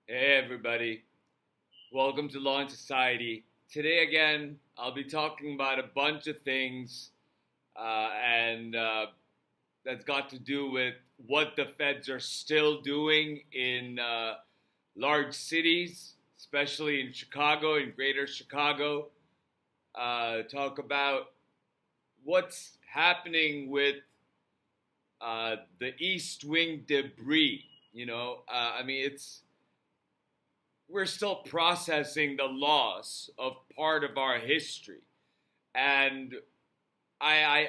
Hey everybody, welcome to Law and Society. Today again, I'll be talking about a bunch of things and that's got to do with what the feds are still doing in large cities, especially in Chicago, in greater Chicago. Talk about what's happening with the East Wing debris. It's we're still processing the loss of part of our history, and I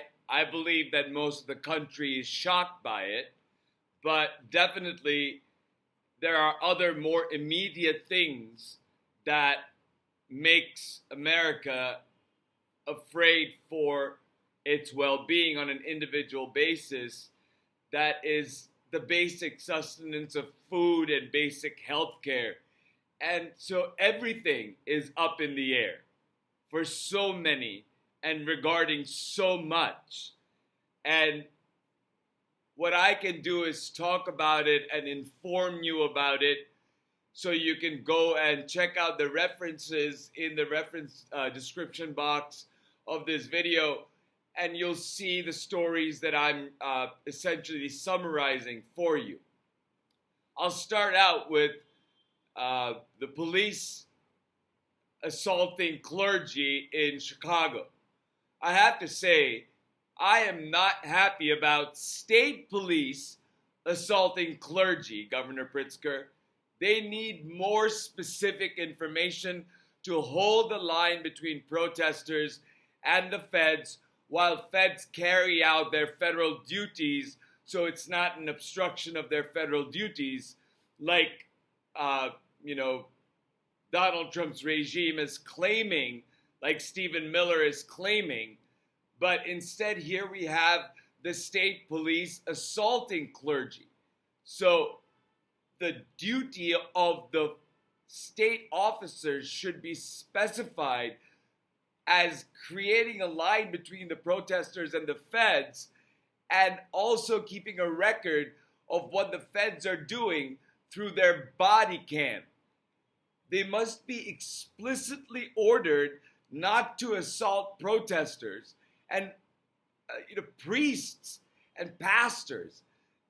believe that most of the country is shocked by it, but definitely there are other more immediate things that makes America afraid for its well-being on an individual basis. That is the basic sustenance of food and basic health care. And so everything is up in the air for so many and regarding so much. And what I can do is talk about it and inform you about it so you can go and check out the references in the reference description box of this video, and you'll see the stories that I'm essentially summarizing for you. I'll start out with the police assaulting clergy in Chicago. I have to say, I am not happy about state police assaulting clergy, Governor Pritzker. They need more specific information to hold the line between protesters and the feds while feds carry out their federal duties, so it's not an obstruction of their federal duties like Donald Trump's regime is claiming, like Stephen Miller is claiming, but instead here we have the state police assaulting clergy. So the duty of the state officers should be specified as creating a line between the protesters and the feds, and also keeping a record of what the feds are doing through their body cam. They must be explicitly ordered not to assault protesters and priests and pastors.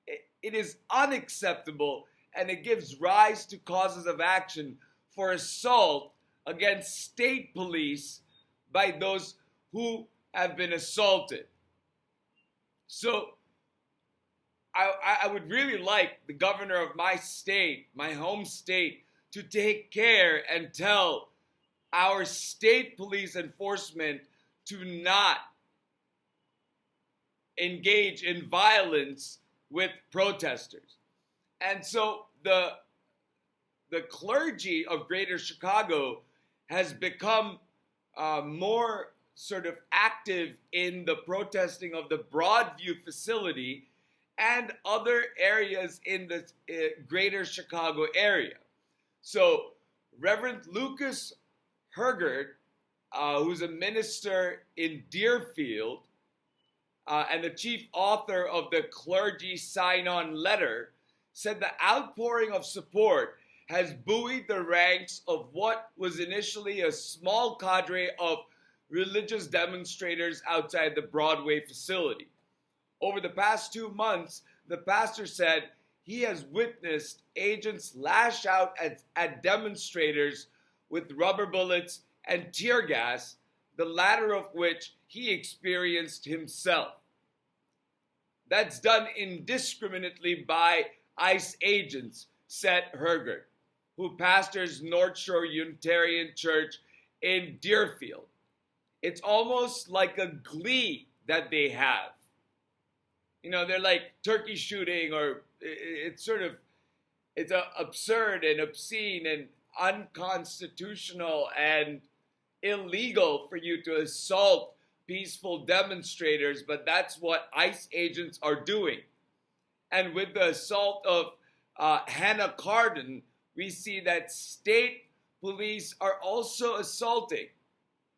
It is unacceptable, and it gives rise to causes of action for assault against state police by those who have been assaulted. So I would really like the governor of my state, my home state, to take care and tell our state police enforcement to not engage in violence with protesters. And so the clergy of Greater Chicago has become more sort of active in the protesting of the Broadview facility and other areas in the Greater Chicago area. So Reverend Lucas Hergert, who's a minister in Deerfield and the chief author of the Clergy sign-on letter, said the outpouring of support has buoyed the ranks of what was initially a small cadre of religious demonstrators outside the Broadway facility. Over the past 2 months, the pastor said he has witnessed agents lash out at demonstrators with rubber bullets and tear gas, the latter of which he experienced himself. That's done indiscriminately by ICE agents, said Hergert, who pastors North Shore Unitarian Church in Deerfield. It's almost like a glee that they have. They're like turkey shooting, or it's absurd and obscene and unconstitutional and illegal for you to assault peaceful demonstrators, but that's what ICE agents are doing. And with the assault of Hannah Cardin, we see that state police are also assaulting.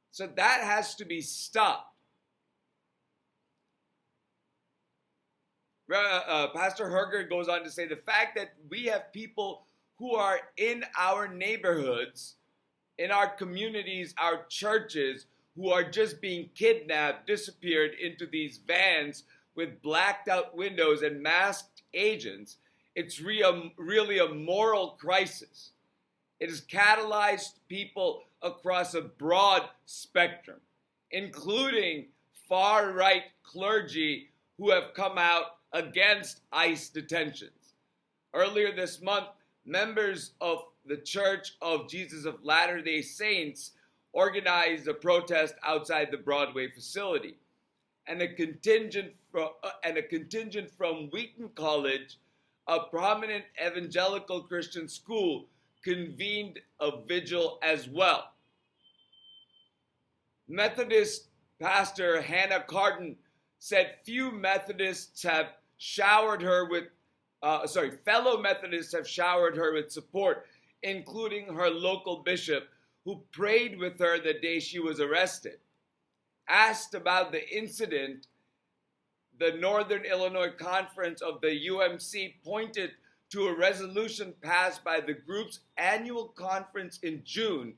So that has to be stopped. Pastor Herger goes on to say the fact that we have people who are in our neighborhoods, in our communities, our churches, who are just being kidnapped, disappeared into these vans with blacked out windows and masked agents. It's really a moral crisis. It has catalyzed people across a broad spectrum, including far-right clergy who have come out against ICE detentions. Earlier this month, members of the Church of Jesus of Latter-day Saints organized a protest outside the Broadway facility, and a contingent from Wheaton College, a prominent evangelical Christian school, convened a vigil as well. Methodist pastor Hannah Carton said few Methodists have showered her with, fellow Methodists have showered her with support, including her local bishop, who prayed with her the day she was arrested. Asked about the incident, the Northern Illinois Conference of the UMC pointed to a resolution passed by the group's annual conference in June,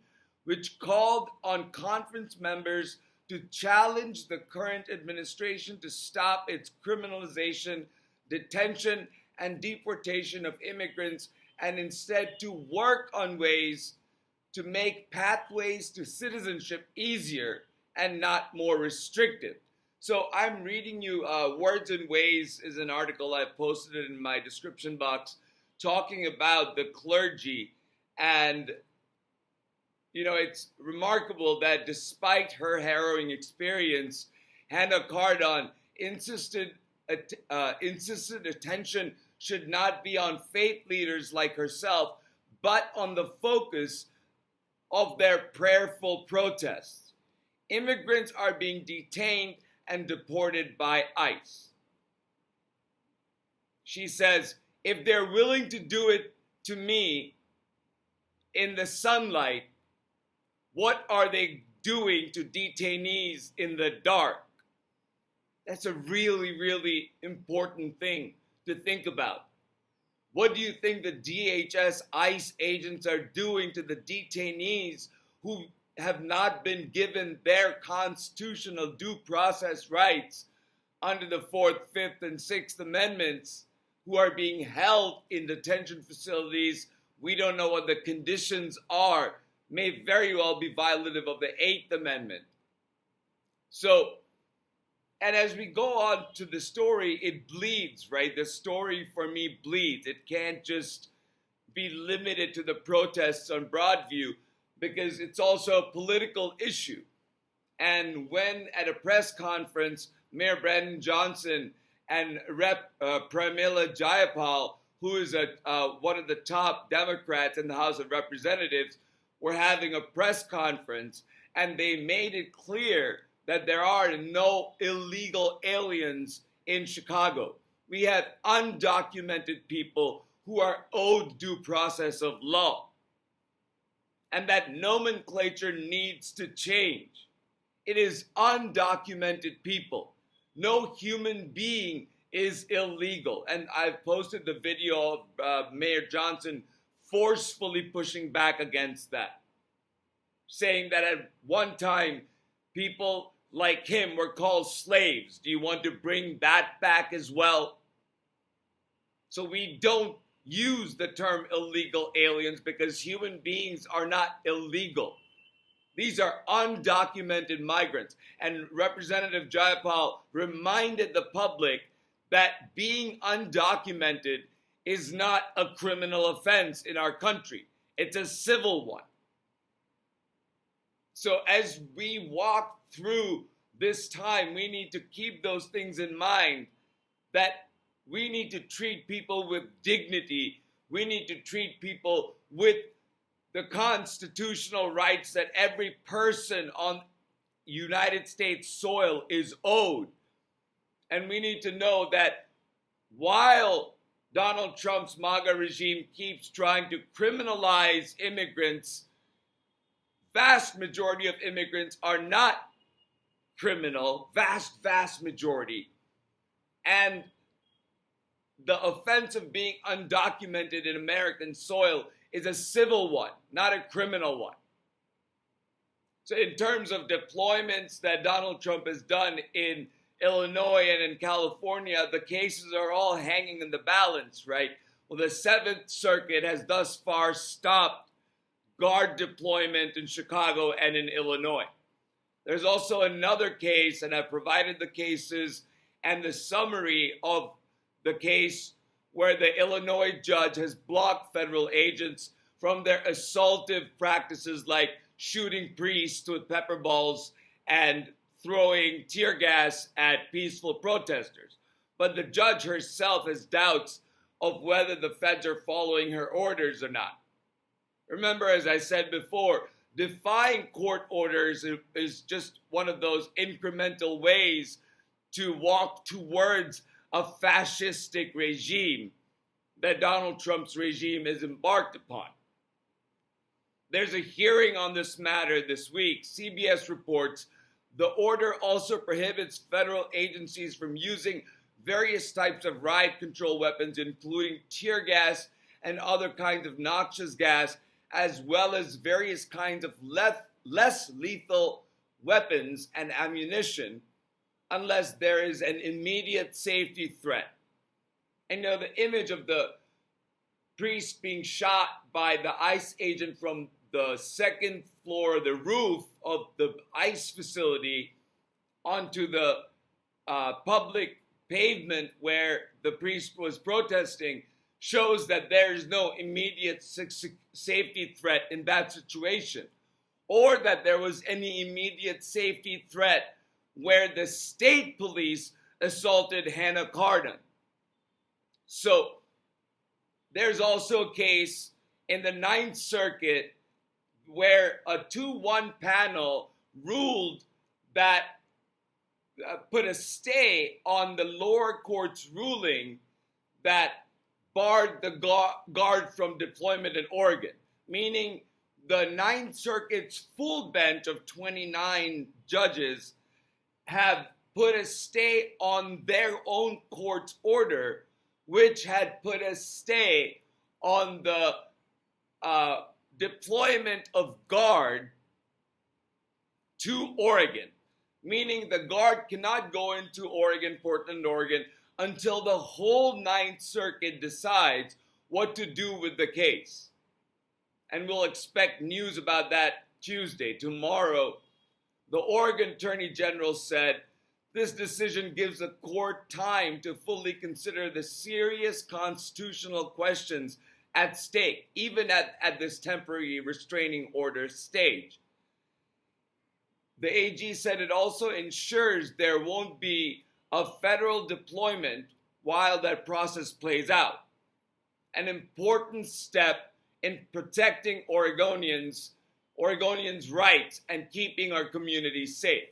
which called on conference members to challenge the current administration to stop its criminalization, detention, and deportation of immigrants, and instead to work on ways to make pathways to citizenship easier and not more restrictive. So I'm reading you Words and Ways is an article. I posted it in my description box talking about the clergy. And, you know, it's remarkable that despite her harrowing experience, Hannah Cardon insisted attention should not be on faith leaders like herself, but on the focus of their prayerful protests. Immigrants are being detained and deported by ICE. She says, if they're willing to do it to me in the sunlight, what are they doing to detainees in the dark? That's a really, really important thing to think about. What do you think the DHS ICE agents are doing to the detainees who have not been given their constitutional due process rights under the 4th, 5th, and 6th Amendments, who are being held in detention facilities? We don't know what the conditions are, may very well be violative of the 8th Amendment. So, and as we go on to the story, it bleeds, right? The story for me bleeds. It can't just be limited to the protests on Broadview, because it's also a political issue. And when at a press conference, Mayor Brandon Johnson and Rep. Pramila Jayapal, who is one of the top Democrats in the House of Representatives, were having a press conference, and they made it clear that there are no illegal aliens in Chicago. We have undocumented people who are owed due process of law. And that nomenclature needs to change. It is undocumented people. No human being is illegal. And I've posted the video of Mayor Johnson forcefully pushing back against that, saying that at one time, people like him were called slaves. Do you want to bring that back as well? So we don't use the term illegal aliens, because human beings are not illegal. These are undocumented migrants. And Representative Jayapal reminded the public that being undocumented is not a criminal offense in our country. It's a civil one. So as we walk through this time, we need to keep those things in mind, that we need to treat people with dignity. We need to treat people with the constitutional rights that every person on United States soil is owed. And we need to know that while Donald Trump's MAGA regime keeps trying to criminalize immigrants, vast majority of immigrants are not criminal, vast majority. And the offense of being undocumented in American soil is a civil one, not a criminal one. So in terms of deployments that Donald Trump has done in Illinois and in California, the cases are all hanging in the balance, right? Well, the Seventh Circuit has thus far stopped Guard deployment in Chicago and in Illinois. There's also another case, and I've provided the cases and the summary of the case where the Illinois judge has blocked federal agents from their assaultive practices like shooting priests with pepper balls and throwing tear gas at peaceful protesters. But the judge herself has doubts of whether the feds are following her orders or not. Remember, as I said before, defying court orders is just one of those incremental ways to walk towards a fascistic regime that Donald Trump's regime has embarked upon. There's a hearing on this matter this week. CBS reports the order also prohibits federal agencies from using various types of riot control weapons, including tear gas and other kinds of noxious gas, as well as various kinds of less lethal weapons and ammunition, unless there is an immediate safety threat. And the image of the priest being shot by the ICE agent from the second floor, the roof of the ICE facility, onto the public pavement where the priest was protesting shows that there is no immediate safety threat in that situation, or that there was any immediate safety threat where the state police assaulted Hannah Cardin. So there's also a case in the Ninth Circuit where a 2-1 panel ruled that put a stay on the lower court's ruling that barred the guard from deployment in Oregon, meaning the Ninth Circuit's full bench of 29 judges have put a stay on their own court's order, which had put a stay on the deployment of guard to Oregon, meaning the guard cannot go into Oregon, Portland, Oregon, until the whole Ninth Circuit decides what to do with the case. And we'll expect news about that Tuesday. Tomorrow, the Oregon Attorney General said this decision gives the court time to fully consider the serious constitutional questions at stake, even at this temporary restraining order stage. The AG said it also ensures there won't be a federal deployment while that process plays out. An important step in protecting Oregonians' rights and keeping our communities safe.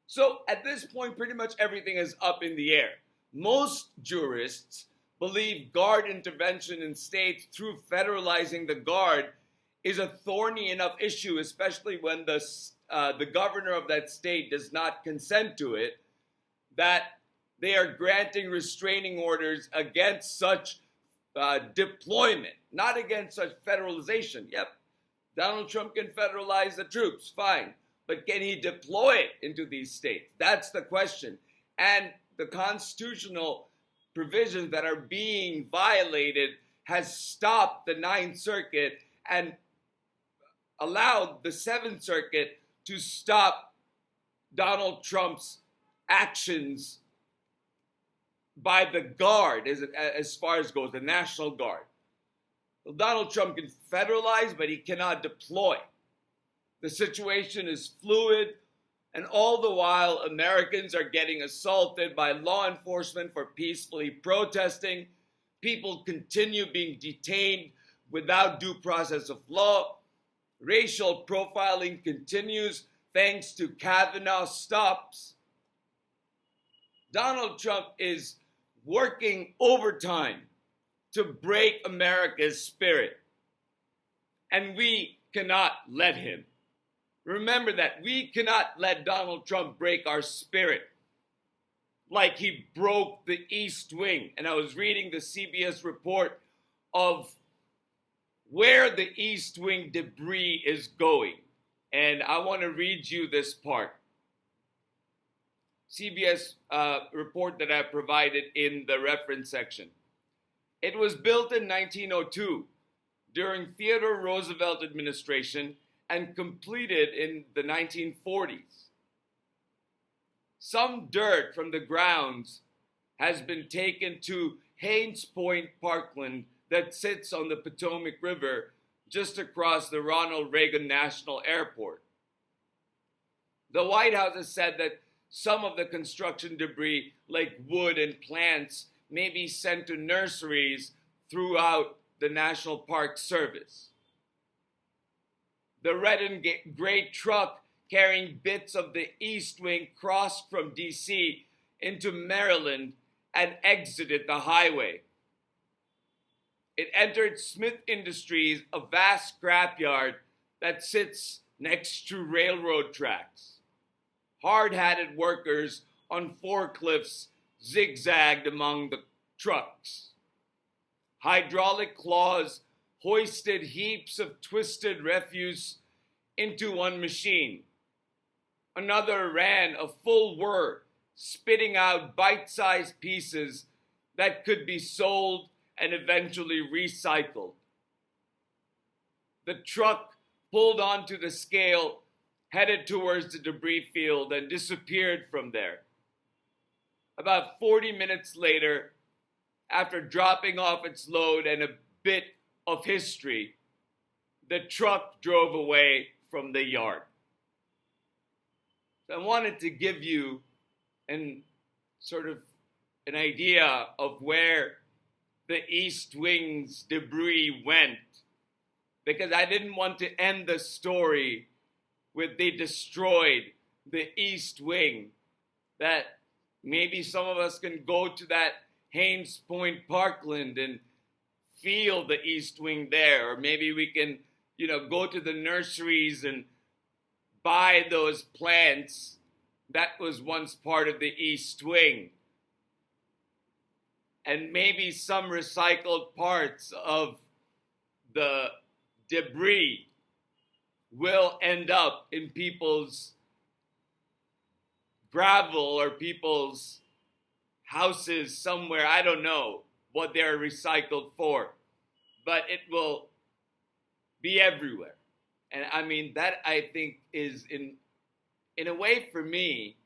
So at this point, pretty much everything is up in the air. Most jurists believe guard intervention in states through federalizing the guard is a thorny enough issue, especially when the governor of that state does not consent to it, that they are granting restraining orders against such deployment, not against such federalization. Yep, Donald Trump can federalize the troops, fine. But can he deploy it into these states? That's the question. And the constitutional provisions that are being violated has stopped the Ninth Circuit and allowed the Seventh Circuit to stop Donald Trump's actions by the guard as far as goes, the National Guard. Well, Donald Trump can federalize, but he cannot deploy. The situation is fluid, and all the while, Americans are getting assaulted by law enforcement for peacefully protesting. People continue being detained without due process of law. Racial profiling continues thanks to Kavanaugh stops. Donald Trump is working overtime to break America's spirit, and we cannot let him. Remember that we cannot let Donald Trump break our spirit like he broke the East Wing. And I was reading the CBS report of where the East Wing debris is going. And I want to read you this part. CBS report that I provided in the reference section. It was built in 1902 during Theodore Roosevelt administration and completed in the 1940s. Some dirt from the grounds has been taken to Haynes Point Parkland that sits on the Potomac River just across the Ronald Reagan National Airport. The White House has said that some of the construction debris, like wood and plants, may be sent to nurseries throughout the National Park Service. The red and gray truck carrying bits of the East Wing crossed from D.C. into Maryland and exited the highway. It entered Smith Industries, a vast scrapyard that sits next to railroad tracks. Hard-hatted workers on forklifts zigzagged among the trucks. Hydraulic claws hoisted heaps of twisted refuse into one machine. Another ran a full whir, spitting out bite-sized pieces that could be sold and eventually recycled. The truck pulled onto the scale, headed towards the debris field, and disappeared from there. About 40 minutes later, after dropping off its load and a bit of history, the truck drove away from the yard. So I wanted to give you an idea of where the East Wing's debris went, because I didn't want to end the story with they destroyed the East Wing, that maybe some of us can go to that Haynes Point Parkland and feel the East Wing there, or maybe we can, go to the nurseries and buy those plants that was once part of the East Wing. And maybe some recycled parts of the debris will end up in people's gravel or people's houses somewhere. I don't know what they're recycled for, but it will be everywhere. And I mean, that I think is in a way for me,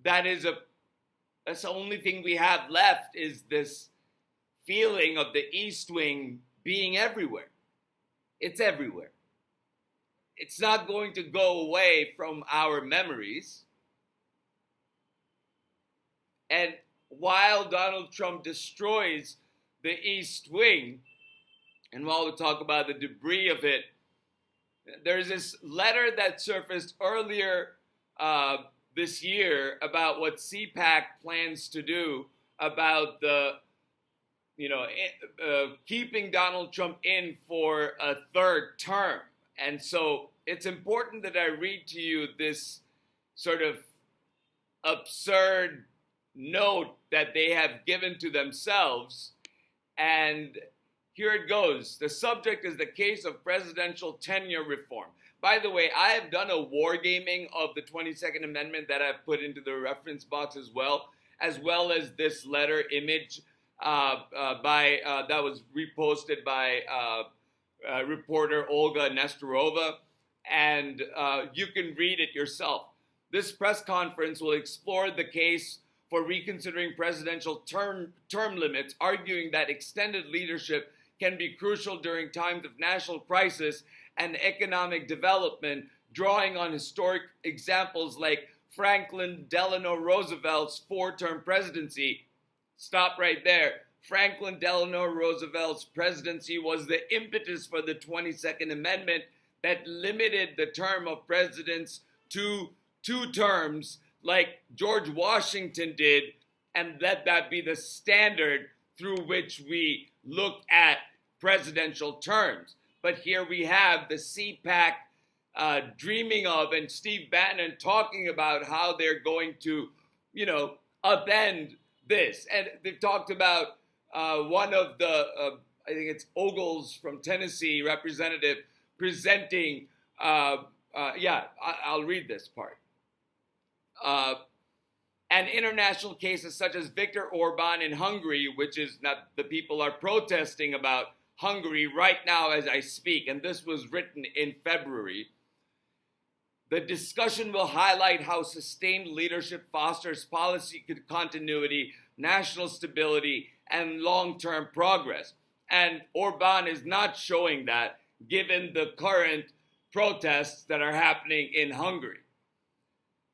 that's the only thing we have left, is this feeling of the East Wing being everywhere. It's everywhere. It's not going to go away from our memories. And while Donald Trump destroys the East Wing, and while we talk about the debris of it, there's this letter that surfaced earlier this year about what CPAC plans to do about the, keeping Donald Trump in for a third term. And so it's important that I read to you this sort of absurd note that they have given to themselves. And here it goes. The subject is the case of presidential tenure reform. By the way, I have done a wargaming of the 22nd Amendment that I've put into the reference box as well as this letter image that was reposted by reporter Olga Nestorova, and you can read it yourself. This press conference will explore the case for reconsidering presidential term limits, arguing that extended leadership can be crucial during times of national crisis and economic development, drawing on historic examples like Franklin Delano Roosevelt's 4-term presidency. Stop right there. Franklin Delano Roosevelt's presidency was the impetus for the 22nd Amendment that limited the term of presidents to 2 terms, like George Washington did, and let that be the standard through which we look at presidential terms. But here we have the CPAC dreaming of, and Steve Bannon talking about how they're going to, upend this. And they've talked about one of the, I think it's Ogles from Tennessee, representative, presenting, I'll read this part. And international cases such as Viktor Orban in Hungary, which is not, the people are protesting about Hungary right now as I speak, and this was written in February. The discussion will highlight how sustained leadership fosters policy continuity, national stability, and long-term progress. And Orban is not showing that, given the current protests that are happening in Hungary.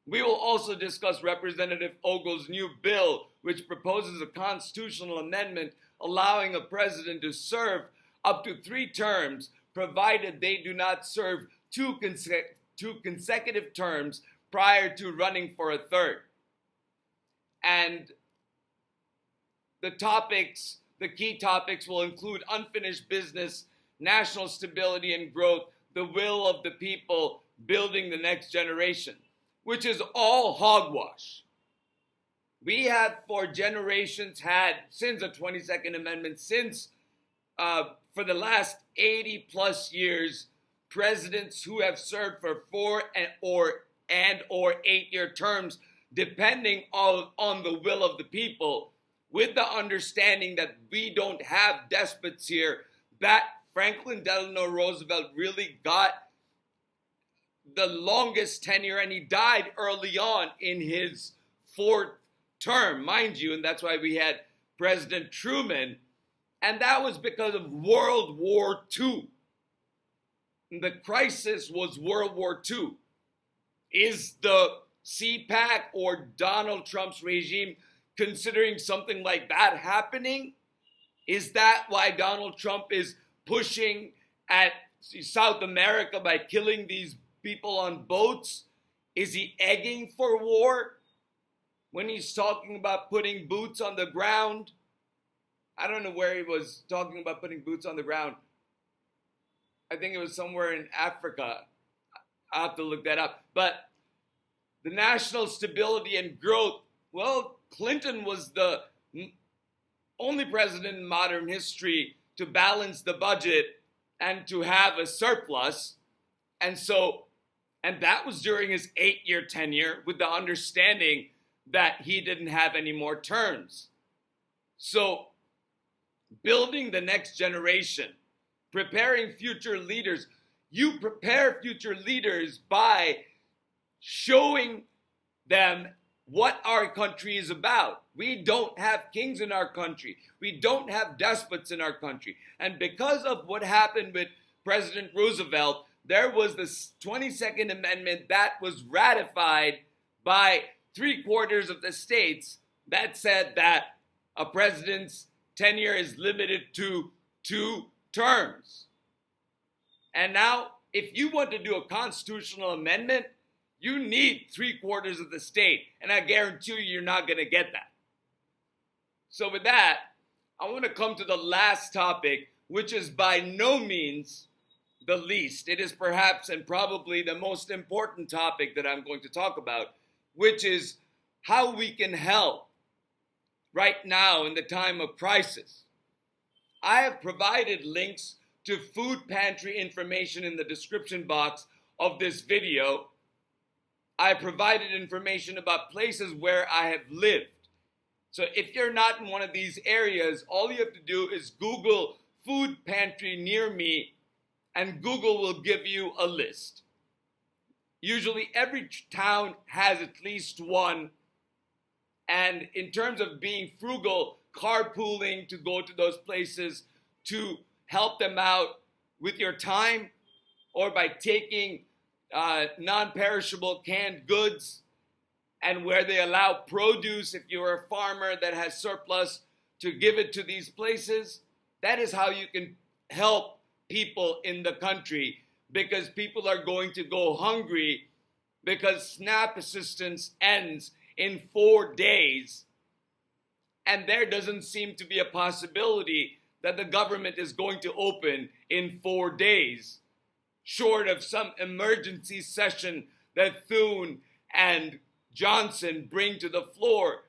We will also discuss Representative Ogle's new bill, which proposes a constitutional amendment allowing a president to serve up to 3 terms, provided they do not serve two consecutive terms prior to running for a third. And the key topics will include unfinished business, national stability and growth, the will of the people, building the next generation, which is all hogwash. We have for generations had, since the 22nd Amendment, for the last 80 plus years, presidents who have served for 4 or 8-year terms, depending on the will of the people, with the understanding that we don't have despots here, that Franklin Delano Roosevelt really got the longest tenure, and he died early on in his 4th term, mind you, and that's why we had President Truman, and that was because of World War II. The crisis was World War II. Is the CPAC or Donald Trump's regime considering something like that happening? Is that why Donald Trump is pushing at South America by killing these people on boats? Is he egging for war when he's talking about putting boots on the ground? I don't know where he was talking about putting boots on the ground. I think it was somewhere in Africa. I'll have to look that up. But the national stability and growth, well, Clinton was the only president in modern history to balance the budget and to have a surplus. And that was during his 8-year tenure, with the understanding that he didn't have any more terms. So building the next generation, preparing future leaders. You prepare future leaders by showing them what our country is about. We don't have kings in our country. We don't have despots in our country. And because of what happened with President Roosevelt, there was the 22nd Amendment that was ratified by 3/4 of the states that said that a president's tenure is limited to 2 terms. And now, if you want to do a constitutional amendment, you need 3/4 of the state, and I guarantee you you're not going to get that. So with that, I want to come to the last topic, which is by no means the least. It is perhaps and probably the most important topic that I'm going to talk about, which is how we can help right now in the time of crisis. I have provided links to food pantry information in the description box of this video. I provided information about places where I have lived. So if you're not in one of these areas, all you have to do is Google food pantry near me, and Google will give you a list. Usually every town has at least one. And in terms of being frugal, carpooling to go to those places to help them out with your time, or by taking non-perishable canned goods, and where they allow produce, if you're a farmer that has surplus, to give it to these places. That is how you can help people in the country, because people are going to go hungry because SNAP assistance ends in 4 days, and there doesn't seem to be a possibility that the government is going to open in 4 days, short of some emergency session that Thune and Johnson bring to the floor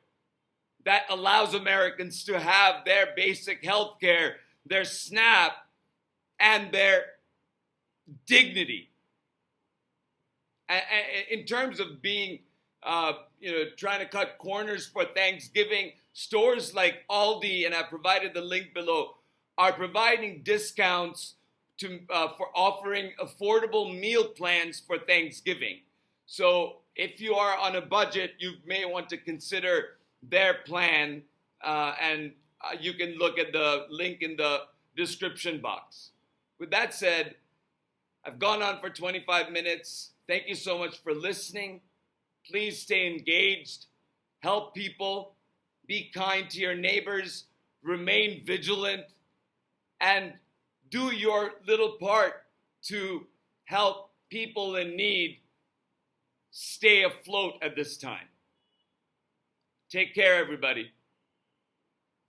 that allows Americans to have their basic health care their SNAP, and their dignity. In terms of being, trying to cut corners for Thanksgiving, stores like Aldi, and I've provided the link below, are providing discounts for offering affordable meal plans for Thanksgiving. So if you are on a budget, you may want to consider their plan, and you can look at the link in the description box. With that said, I've gone on for 25 minutes. Thank you so much for listening. Please stay engaged, help people, be kind to your neighbors, remain vigilant, and do your little part to help people in need stay afloat at this time. Take care, everybody.